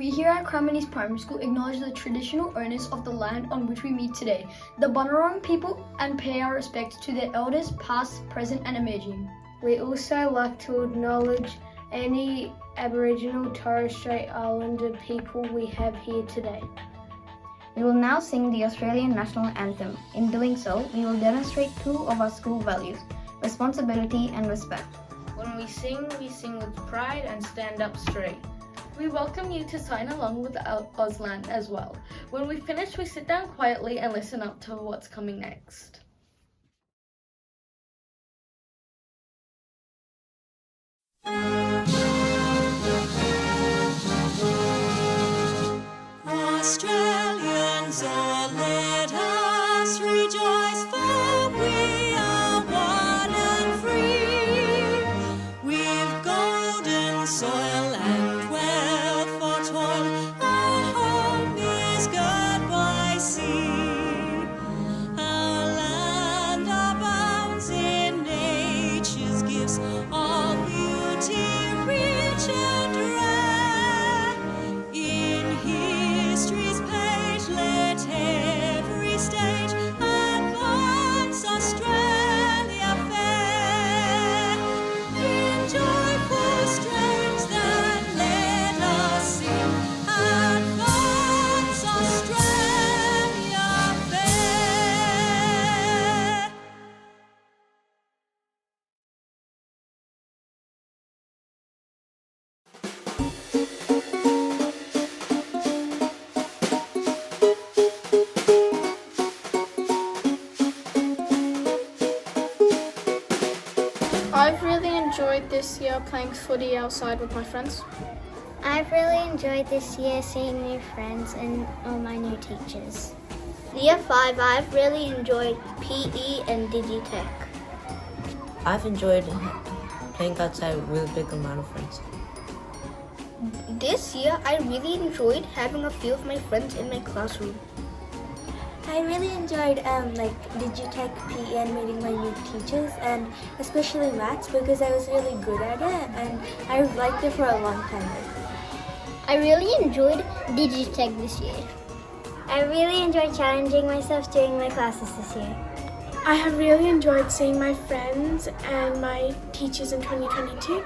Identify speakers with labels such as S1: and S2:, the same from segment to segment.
S1: We here at Cranbourne East Primary School acknowledge the traditional owners of the land on which we meet today, the Bunurong people, and pay our respects to their elders past, present and emerging.
S2: We also like to acknowledge any Aboriginal Torres Strait Islander people we have here today.
S3: We will now sing the Australian National Anthem. In doing so, we will demonstrate two of our school values, responsibility and respect.
S4: When we sing with pride and stand up straight.
S5: We welcome you to sign along with Auslan as well. When we finish, we sit down quietly and listen up to what's coming next.
S6: Australians, oh, let us rejoice, for we are one and free. We've golden soil and wealth for toil. Our home is girt by sea. Our land abounds in nature's gifts of beauty, rich and rare. In history's page, let every stage advance Australia fair. In joyful strains then let us sing, advance Australia fair.
S7: I've really enjoyed this year playing footy outside with my friends.
S8: I've really enjoyed this year seeing new friends and all my new teachers. Year 5, I've really enjoyed PE and Digitech.
S9: I've enjoyed playing outside with a big amount of friends.
S8: This year, I really enjoyed having a few of my friends in my classroom.
S10: I really enjoyed Digitech PE and meeting my new teachers, and especially maths because I was really good at it and I've liked it for a long time.
S8: I really enjoyed Digitech this year. I really enjoyed challenging myself during my classes this year.
S7: I have really enjoyed seeing my friends and my teachers in 2022.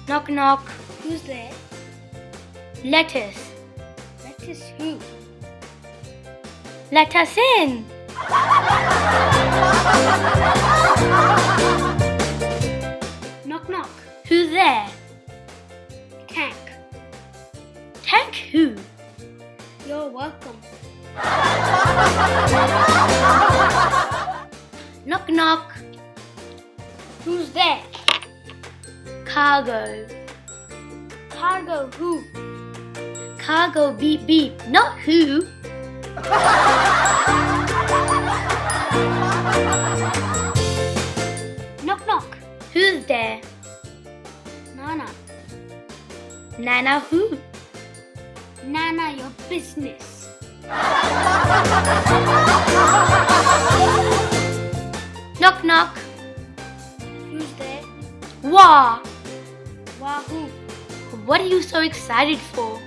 S11: Knock knock.
S8: Who's there?
S11: Let us.
S8: Lettuce who?
S11: Let us in. Knock knock. Who's there?
S8: Tank.
S11: Tank who?
S8: You're welcome.
S11: Knock knock.
S8: Who's there?
S11: Cargo.
S8: Cargo who?
S11: Cargo beep beep. Not who. Knock knock. Who's there?
S8: Nana.
S11: Nana who?
S8: Nana, your business.
S11: Knock knock.
S8: Who's there?
S11: Wah.
S8: Wahoo.
S11: What are you so excited for?